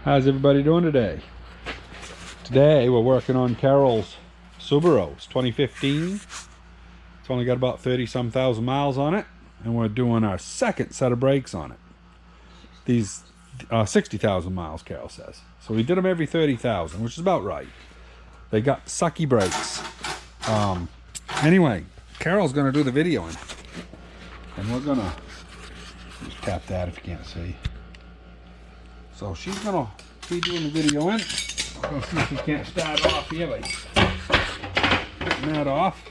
How's everybody doing today? Today we're working on Carol's Subaru. It's 2015. It's only got about 30-some thousand miles on it, and we're doing our second set of brakes on it. These 60,000 miles, Carol says. So we did them every 30,000, which is about right. They got sucky brakes. Anyway, Carol's going to do the videoing, and we're going to just tap that if you can't see. So she's going to be doing the videoing. I'm going to see if we can't start off here by getting that off.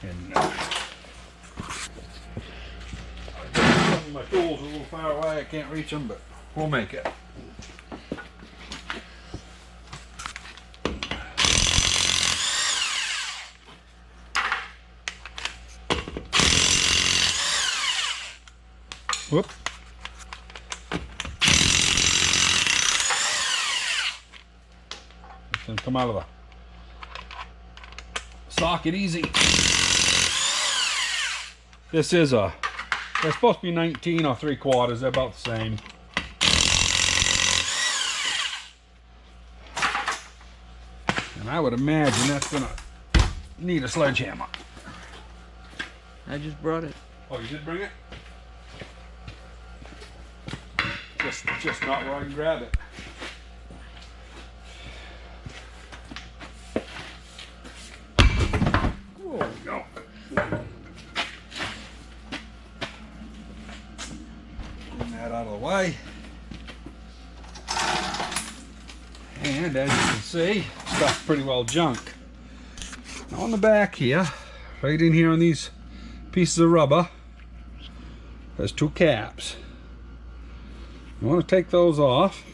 And my tools are a little far away, I can't reach them, but we'll make it. Whoop. It's gonna come out of the socket easy. This is they're supposed to be 19 or 3/4, they're about the same. And I would imagine that's gonna need a sledgehammer. I just brought it. Oh, you did bring it? Just not where I can grab it. Oh, no. Getting that out of the way. And as you can see, stuff's pretty well junk. Now on the back here, right in here on these pieces of rubber, there's two caps. You want to take those off.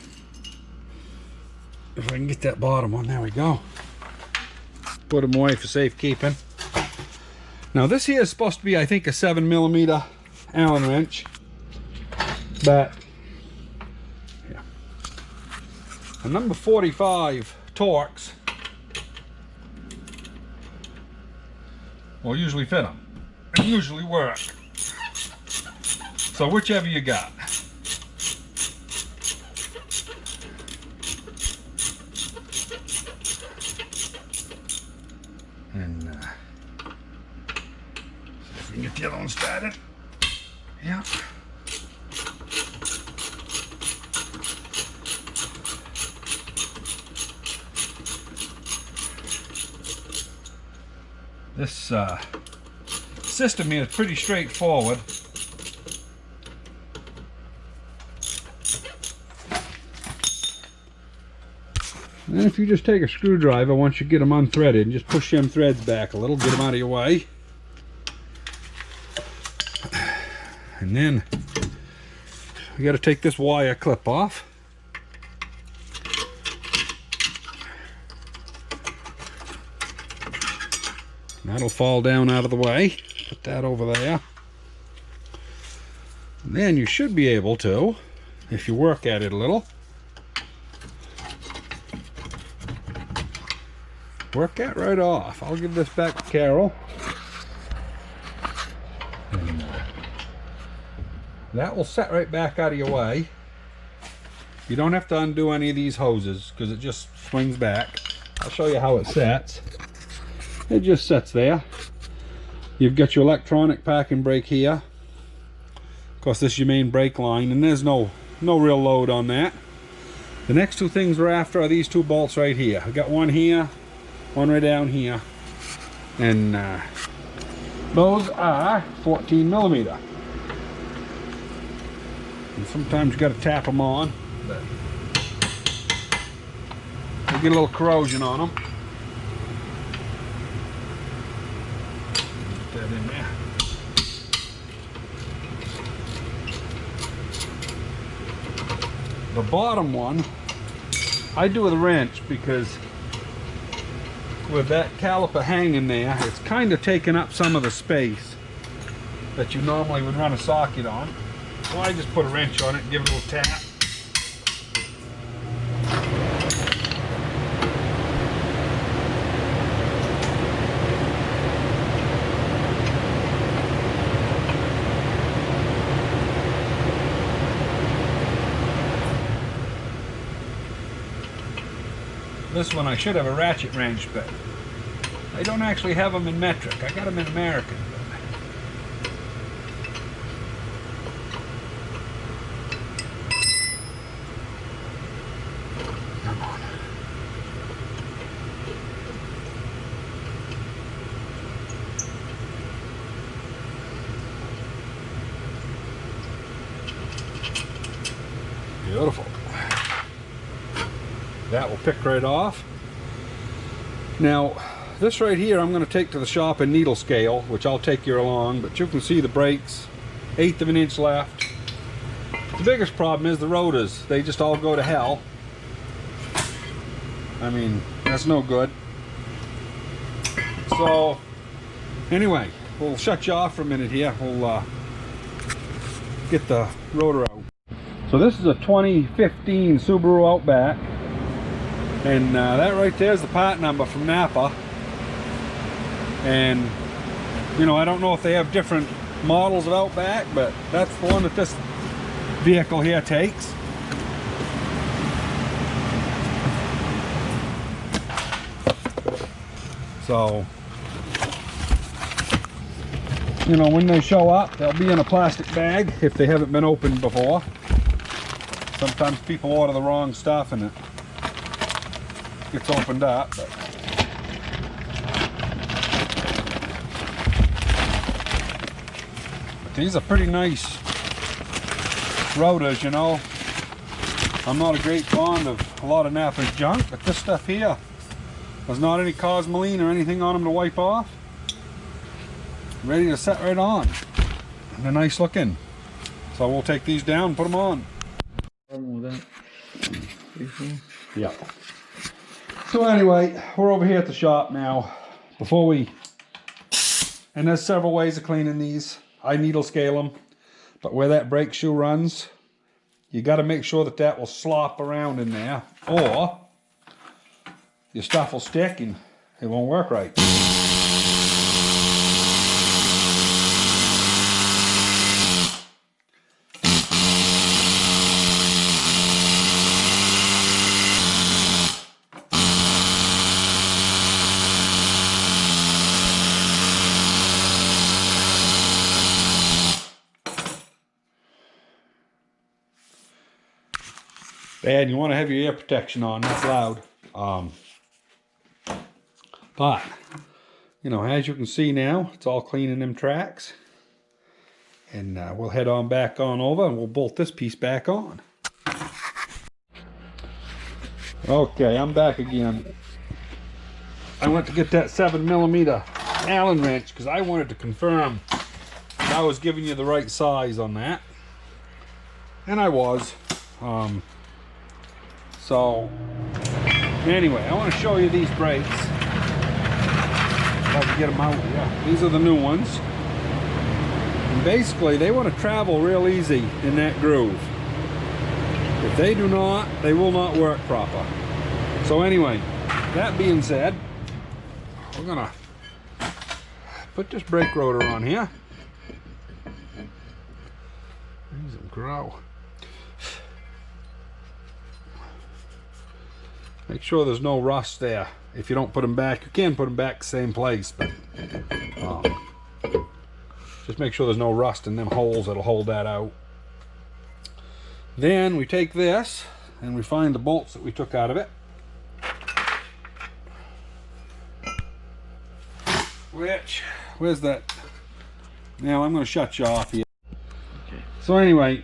If I can get that bottom one, there we go. Put them away for safekeeping. Now this here is supposed to be, I think, a 7mm Allen wrench, but yeah, a number 45 Torx will usually fit them and usually work. So whichever you got. And see if we can get the other one started. Yeah. This system here is pretty straightforward. And then if you just take a screwdriver, once you get them unthreaded, and just push them threads back a little, get them out of your way. And then you got to take this wire clip off. And that'll fall down out of the way. Put that over there. And then you should be able to, if you work at it a little, work that right off. I'll give this back to Carol. And that will set right back out of your way. You don't have to undo any of these hoses because it just swings back. I'll show you how it sets. It just sits there. You've got your electronic parking brake here. Of course, this is your main brake line, and there's no real load on that. The next two things we're after are these two bolts right here. I've got one here, one right down here, and those are 14mm. And sometimes you got to tap them on, but they get a little corrosion on them. Put that in there. The bottom one I do with a wrench because with that caliper hanging there, it's kind of taking up some of the space that you normally would run a socket on. So I just put a wrench on it and give it a little tap. This one I should have a ratchet wrench, but I don't actually have them in metric. I got them in American. Come on. Beautiful. That will pick right off. Now, this right here I'm going to take to the shop and needle scale, which I'll take you along, but you can see the brakes, 1/8 of an inch left. The biggest problem is the rotors. They just all go to hell. I mean, that's no good. So, anyway, we'll shut you off for a minute here. We'll get the rotor out. So this is a 2015 Subaru Outback, and that right there is the part number from Napa. And you know, I don't know if they have different models of Outback, but that's the one that this vehicle here takes. So, you know, when they show up, they'll be in a plastic bag if they haven't been opened before. Sometimes people order the wrong stuff and it gets opened up. But these are pretty nice rotors, you know. I'm not a great fond of a lot of Napa's junk, but this stuff here, there's not any cosmoline or anything on them to wipe off. Ready to set right on. And they're nice looking. So we'll take these down and put them on. Yeah. So anyway, we're over here at the shop now. Before we, and there's several ways of cleaning these. I needle scale them, but where that brake shoe runs, you got to make sure that that will slop around in there, or your stuff will stick and it won't work right. And you want to have your ear protection on, that's loud. But, you know, as you can see now, it's all clean in them tracks. And we'll head on back on over and we'll bolt this piece back on. Okay, I'm back again. I went to get that 7mm Allen wrench because I wanted to confirm that I was giving you the right size on that. And I was. So, anyway, I want to show you these brakes. If I can get them out. Yeah, these are the new ones. And basically, they want to travel real easy in that groove. If they do not, they will not work proper. So anyway, that being said, we're going to put this brake rotor on here. These will grow. Make sure there's no rust there. If you don't put them back, you can put them back the same place, but just make sure there's no rust in them holes that'll hold that out. Then we take this and we find the bolts that we took out of it. Where's that? Now I'm going to shut you off here. Okay. So anyway,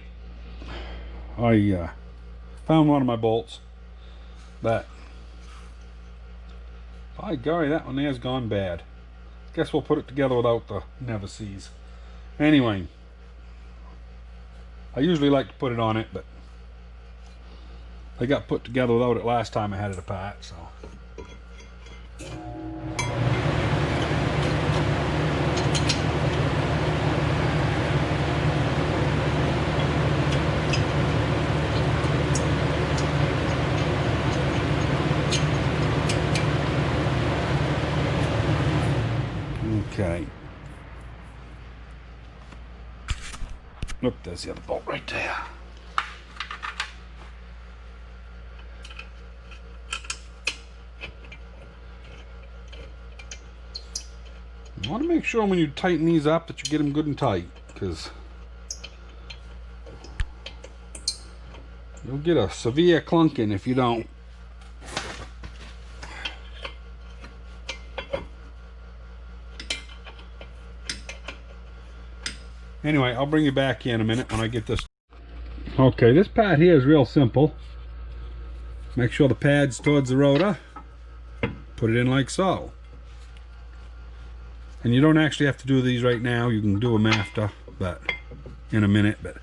I found one of my bolts. But by golly, that one there's gone bad. Guess we'll put it together without the never sees. Anyway, I usually like to put it on it, but I got put together without it last time I had it apart, so. Okay. Look, there's the other bolt right there. You want to make sure when you tighten these up that you get them good and tight, because you'll get a severe clunking if you don't. Anyway, I'll bring you back here in a minute when I get this. Okay, this part here is real simple. Make sure the pad's towards the rotor. Put it in like so. And you don't actually have to do these right now. You can do them after, but in a minute. But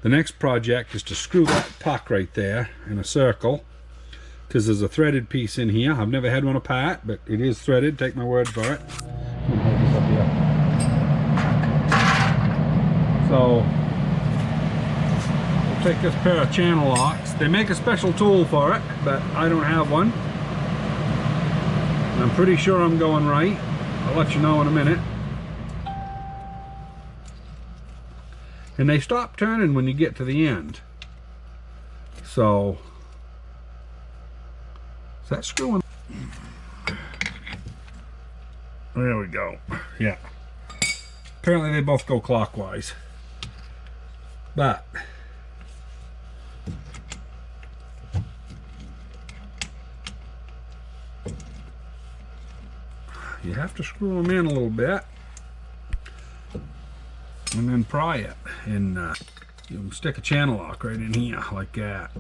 the next project is to screw that puck right there in a circle, because there's a threaded piece in here. I've never had one apart, but it is threaded. Take my word for it. Hold this up here. So we'll take this pair of channel locks. They make a special tool for it, but I don't have one. And I'm pretty sure I'm going right. I'll let you know in a minute. And they stop turning when you get to the end. So is that screwing? There we go. Yeah. Apparently they both go clockwise. But you have to screw them in a little bit and then pry it, and you can stick a channel lock right in here like that,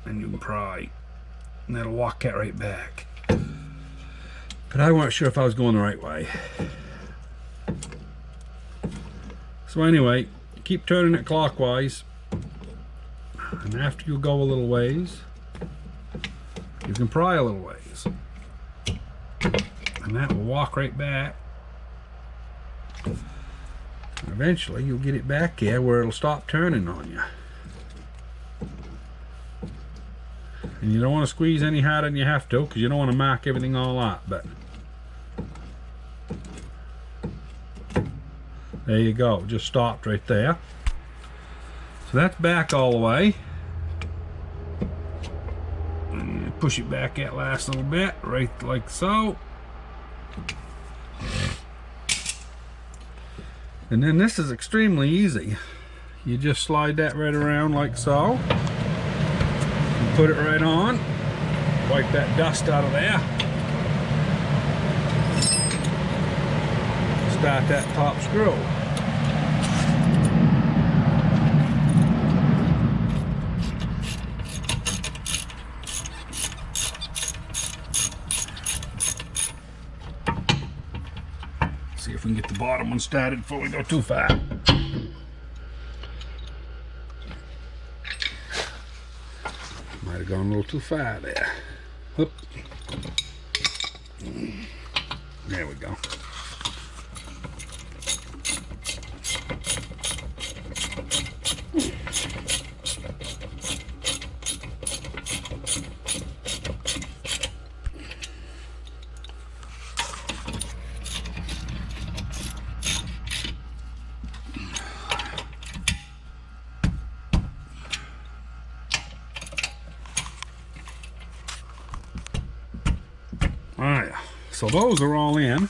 and you can pry, and that'll walk that right back. But I wasn't sure if I was going the right way. So anyway, keep turning it clockwise, and after you go a little ways, you can pry a little ways, and that will walk right back. And eventually you'll get it back here where it'll stop turning on you. And you don't want to squeeze any harder than you have to, because you don't want to mark everything all up. But there you go, just stopped right there. So that's back all the way. And push it back that last little bit, right like so. And then this is extremely easy. You just slide that right around like so. And put it right on. Wipe that dust out of there. Start that top screw. See if we can get the bottom one started before we go too far. Might have gone a little too far there. Whoop. There we go. Alright, so those are all in,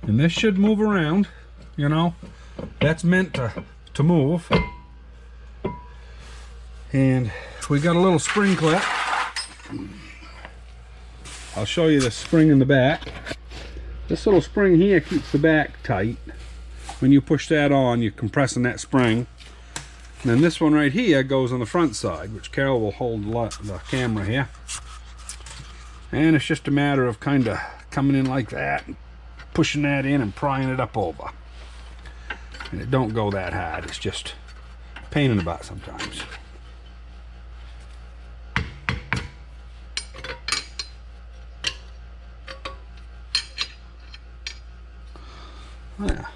and this should move around, you know, that's meant to move. And we got a little spring clip. I'll show you the spring in the back. This little spring here keeps the back tight. When you push that on, you're compressing that spring. And then this one right here goes on the front side, which Carol will hold the camera here. And it's just a matter of kind of coming in like that, and pushing that in and prying it up over. And it don't go that hard, it's just a pain in the butt sometimes. Yeah.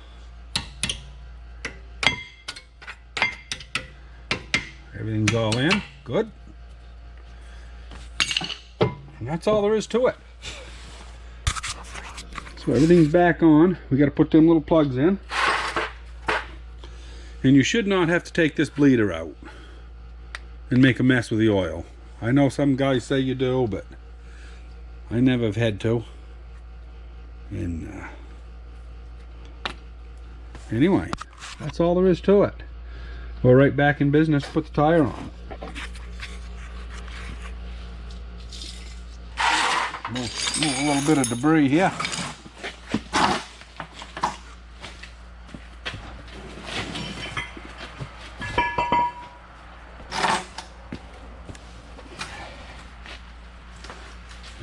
Everything's all in, good. And that's all there is to it. So everything's back on. We got to put them little plugs in. And you should not have to take this bleeder out and make a mess with the oil. I know some guys say you do, but I never have had to. And anyway, that's all there is to it. Go right back in business, put the tire on. Move a little bit of debris here.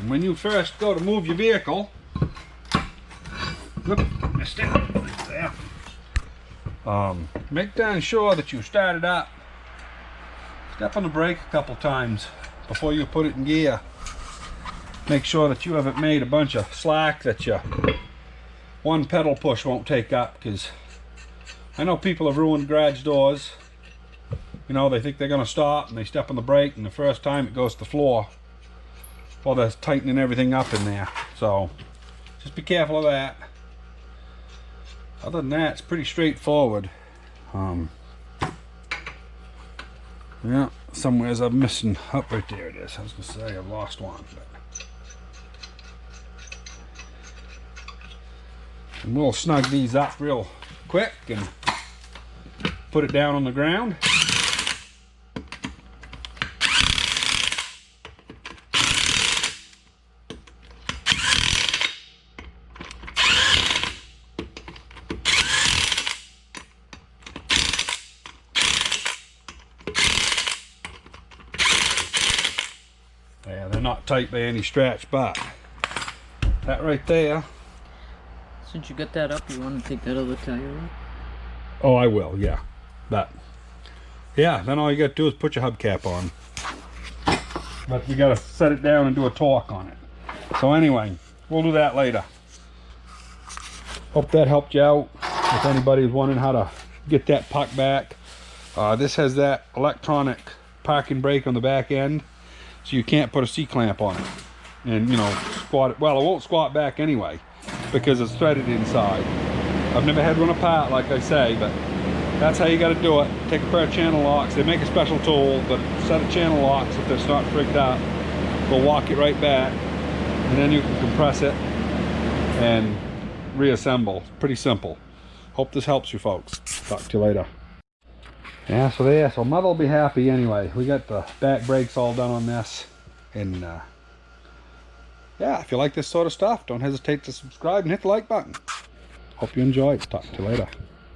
And when you first go to move your vehicle, look, missed it right there. Make darn sure that you start it up. Step on the brake a couple times before you put it in gear. Make sure that you haven't made a bunch of slack that you one pedal push won't take up, because I know people have ruined garage doors. You know, they think they're going to stop and they step on the brake, and the first time it goes to the floor. Well, they're tightening everything up in there. So just be careful of that. Other than that, it's pretty straightforward. Yeah, somewheres I'm missing. Oh, right there it is. I was going to say I've lost one. But. And we'll snug these up real quick and put it down on the ground. Yeah, they're not tight by any stretch, but that right there. Since you got that up, you want to take that other tire off? Oh, I will, yeah. But yeah, then all you got to do is put your hubcap on. But we got to set it down and do a torque on it. So anyway, we'll do that later. Hope that helped you out. If anybody's wondering how to get that puck back, this has that electronic parking brake on the back end, so you can't put a C-clamp on it and, you know, squat it. Well, it won't squat back anyway because it's threaded inside. I've never had one apart, like I say, but that's how you got to do it. Take a pair of channel locks. They make a special tool, but a set of channel locks, if it's not frigged up, will walk it right back, and then you can compress it and reassemble. Pretty simple. Hope this helps you folks. Talk to you later. Yeah, so there. So Mother will be happy anyway. We got the back brakes all done on this, and yeah, if you like this sort of stuff, don't hesitate to subscribe and hit the like button. Hope you enjoyed. Talk to you later.